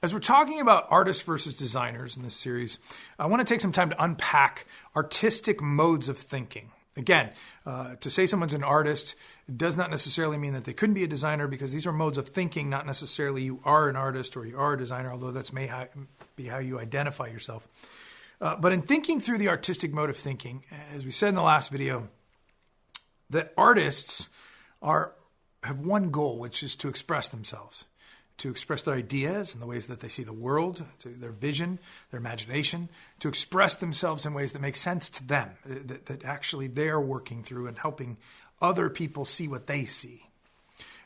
As we're talking about artists versus designers in this series, I want to take some time to unpack artistic modes of thinking. Again, to say someone's an artist does not necessarily mean that they couldn't be a designer, because these are modes of thinking, not necessarily you are an artist or you are a designer, although that's may be how you identify yourself. But in thinking through the artistic mode of thinking, as we said in the last video, that artists have one goal, which is to express themselves, to express their ideas and the ways that they see the world, to their vision, their imagination, to express themselves in ways that make sense to them, that actually they're working through and helping other people see what they see.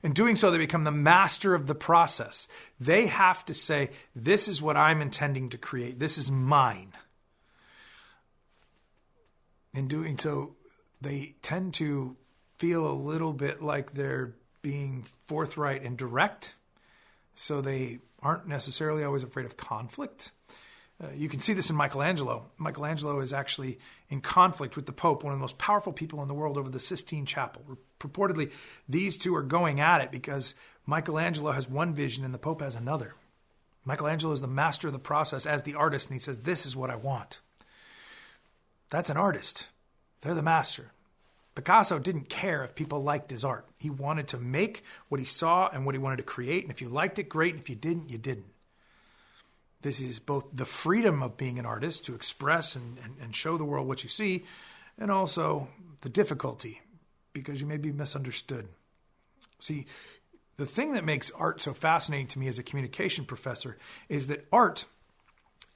In doing so, they become the master of the process. They have to say, this is what I'm intending to create. This is mine. In doing so, they tend to feel a little bit like they're being forthright and direct. So they aren't necessarily always afraid of conflict. You can see this in Michelangelo. Michelangelo is actually in conflict with the Pope, one of the most powerful people in the world, over the Sistine Chapel. Purportedly, these two are going at it because Michelangelo has one vision and the Pope has another. Michelangelo is the master of the process as the artist, and he says, this is what I want. That's an artist. They're the master. Picasso didn't care if people liked his art. He wanted to make what he saw and what he wanted to create. And if you liked it, great. And if you didn't, you didn't. This is both the freedom of being an artist to express and show the world what you see, and also the difficulty, because you may be misunderstood. See, the thing that makes art so fascinating to me as a communication professor is that art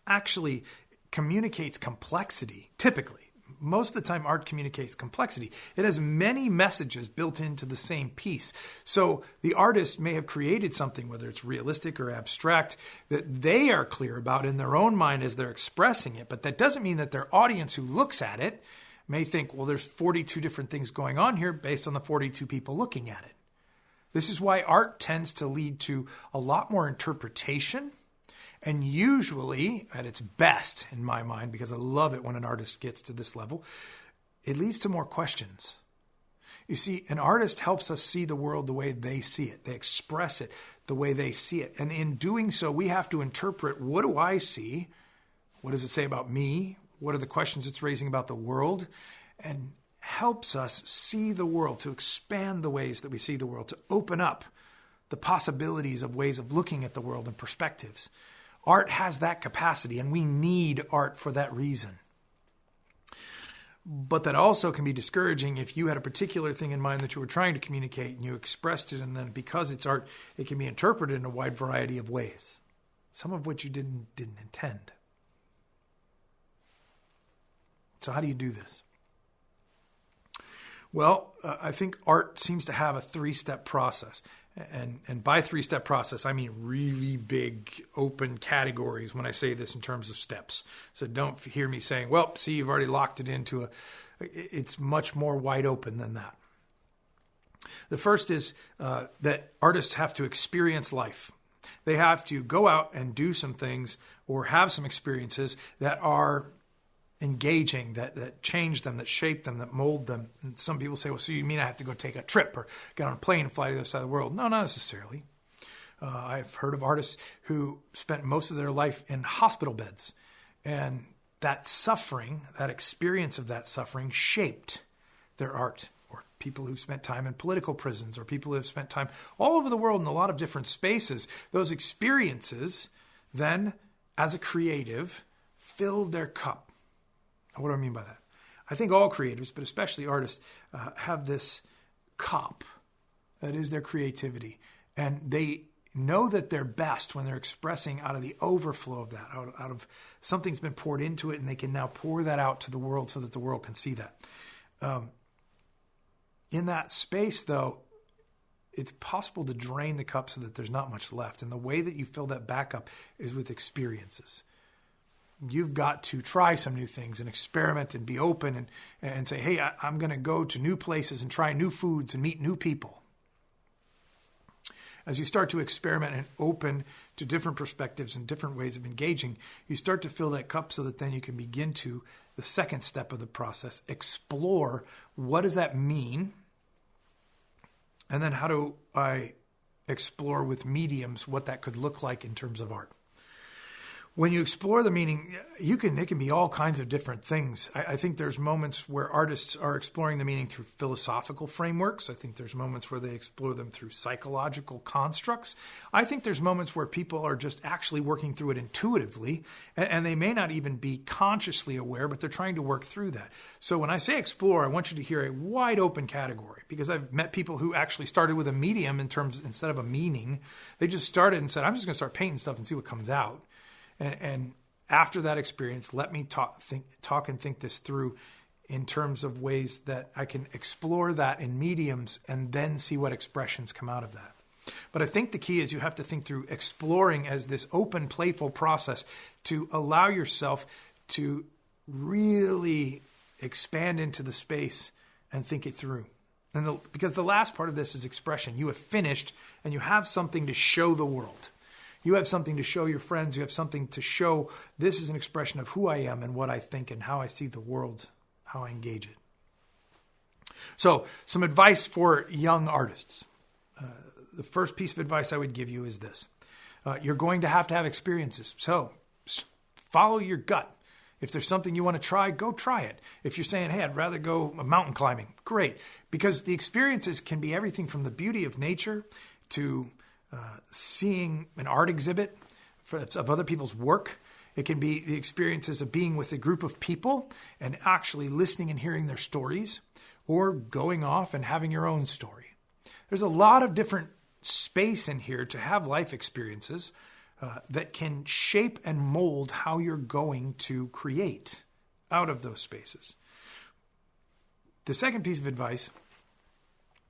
actually communicates complexity, typically. Most of the time, art communicates complexity. It has many messages built into the same piece. So the artist may have created something, whether it's realistic or abstract, that they are clear about in their own mind as they're expressing it. But that doesn't mean that their audience who looks at it may think, well, there's 42 different things going on here based on the 42 people looking at it. This is why art tends to lead to a lot more interpretation. And usually, at its best, in my mind, because I love it when an artist gets to this level, it leads to more questions. You see, an artist helps us see the world the way they see it. They express it the way they see it. And in doing so, we have to interpret, what do I see? What does it say about me? What are the questions it's raising about the world? And helps us see the world, to expand the ways that we see the world, to open up the possibilities of ways of looking at the world and perspectives. Art has that capacity, and we need art for that reason. But that also can be discouraging if you had a particular thing in mind that you were trying to communicate and you expressed it, and then because it's art, it can be interpreted in a wide variety of ways, some of which you didn't intend. So how do you do this? Well, I think art seems to have a three-step process. And by three-step process, I mean really big open categories when I say this in terms of steps. So don't hear me saying, well, see, you've already locked it into it's much more wide open than that. The first is that artists have to experience life. They have to go out and do some things or have some experiences that are engaging, that change them, that shape them, that mold them. And some people say, well, so you mean I have to go take a trip or get on a plane and fly to the other side of the world? No, not necessarily. I've heard of artists who spent most of their life in hospital beds. And that suffering, that experience of that suffering shaped their art. Or people who spent time in political prisons, or people who have spent time all over the world in a lot of different spaces. Those experiences then, as a creative, filled their cup. What do I mean by that? I think all creators, but especially artists, have this cup that is their creativity. And they know that they're best when they're expressing out of the overflow of that, out of something's been poured into it, and they can now pour that out to the world so that the world can see that. In that space, though, it's possible to drain the cup so that there's not much left. And the way that you fill that back up is with experiences. You've got to try some new things and experiment and be open and say, hey, I'm going to go to new places and try new foods and meet new people. As you start to experiment and open to different perspectives and different ways of engaging, you start to fill that cup so that then you can begin to, the second step of the process, explore what does that mean? And then how do I explore with mediums what that could look like in terms of art? When you explore the meaning, it can be all kinds of different things. I think there's moments where artists are exploring the meaning through philosophical frameworks. I think there's moments where they explore them through psychological constructs. I think there's moments where people are just actually working through it intuitively, and they may not even be consciously aware, but they're trying to work through that. So when I say explore, I want you to hear a wide open category, because I've met people who actually started with a medium instead of a meaning. They just started and said, I'm just going to start painting stuff and see what comes out. And after that experience, let me talk and think this through in terms of ways that I can explore that in mediums and then see what expressions come out of that. But I think the key is you have to think through exploring as this open, playful process to allow yourself to really expand into the space and think it through. Because the last part of this is expression. You have finished and you have something to show the world. You have something to show your friends. You have something to show. This is an expression of who I am and what I think and how I see the world, how I engage it. So, some advice for young artists. The first piece of advice I would give you is this. You're going to have experiences. So, follow your gut. If there's something you want to try, go try it. If you're saying, hey, I'd rather go mountain climbing, great. Because the experiences can be everything from the beauty of nature to seeing an art exhibit of other people's work. It can be the experiences of being with a group of people and actually listening and hearing their stories, or going off and having your own story. There's a lot of different space in here to have life experiences that can shape and mold how you're going to create out of those spaces. The second piece of advice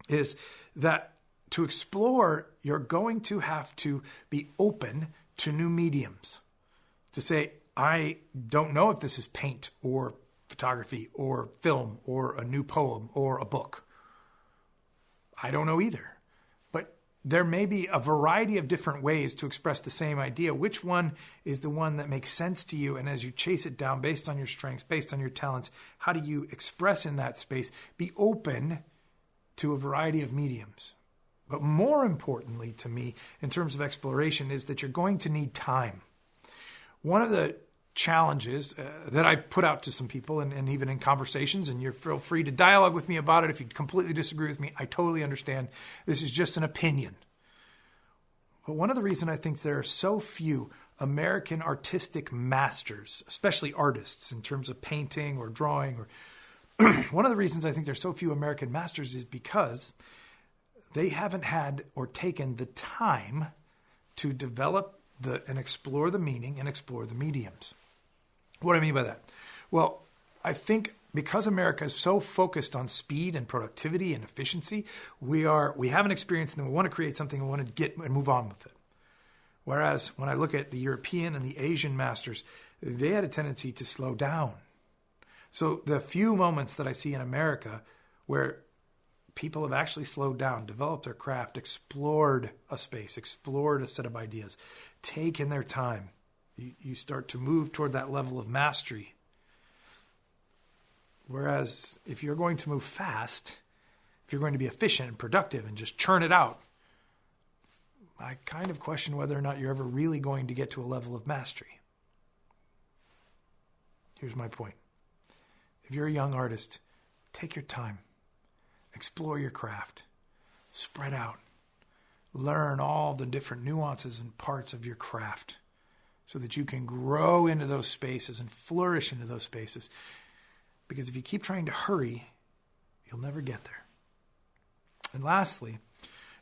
is that to explore, you're going to have to be open to new mediums. To say, I don't know if this is paint or photography or film or a new poem or a book. I don't know either. But there may be a variety of different ways to express the same idea. Which one is the one that makes sense to you? And as you chase it down based on your strengths, based on your talents, how do you express in that space? Be open to a variety of mediums. But more importantly to me, in terms of exploration, is that you're going to need time. One of the challenges that I put out to some people, and even in conversations, and you feel free to dialogue with me about it if you completely disagree with me, I totally understand. This is just an opinion. But one of the reasons I think there are so few American artistic masters, especially artists in terms of painting or drawing, or one of the reasons I think there's so few American masters is because they haven't had or taken the time to develop and explore the meaning and explore the mediums. What do I mean by that? Well, I think because America is so focused on speed and productivity and efficiency, we have an experience and then we want to create something and we want to get and move on with it. Whereas when I look at the European and the Asian masters, they had a tendency to slow down. So the few moments that I see in America where people have actually slowed down, developed their craft, explored a space, explored a set of ideas, taken their time. You start to move toward that level of mastery. Whereas if you're going to move fast, if you're going to be efficient and productive and just churn it out, I kind of question whether or not you're ever really going to get to a level of mastery. Here's my point. If you're a young artist, take your time. Explore your craft. Spread out. Learn all the different nuances and parts of your craft so that you can grow into those spaces and flourish into those spaces. Because if you keep trying to hurry, you'll never get there. And lastly,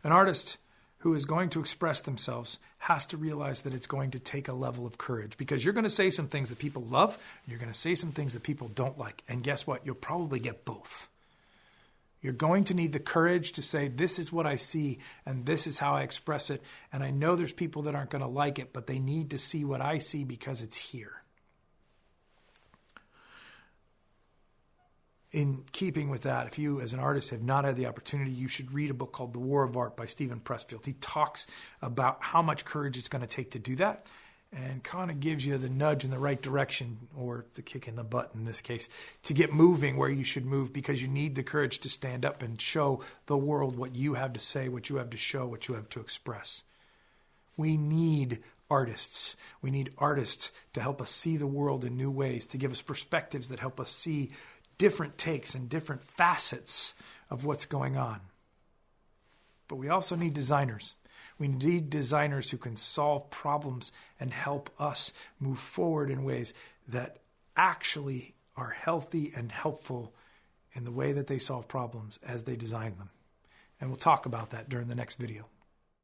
an artist who is going to express themselves has to realize that it's going to take a level of courage, because you're going to say some things that people love, and you're going to say some things that people don't like. And guess what? You'll probably get both. You're going to need the courage to say, this is what I see, and this is how I express it. And I know there's people that aren't going to like it, but they need to see what I see because it's here. In keeping with that, if you as an artist have not had the opportunity, you should read a book called The War of Art by Stephen Pressfield. He talks about how much courage it's going to take to do that, and kind of gives you the nudge in the right direction, or the kick in the butt in this case, to get moving where you should move, because you need the courage to stand up and show the world what you have to say, what you have to show, what you have to express. We need artists. We need artists to help us see the world in new ways, to give us perspectives that help us see different takes and different facets of what's going on. But we also need designers. We need designers who can solve problems and help us move forward in ways that actually are healthy and helpful in the way that they solve problems as they design them. And we'll talk about that during the next video.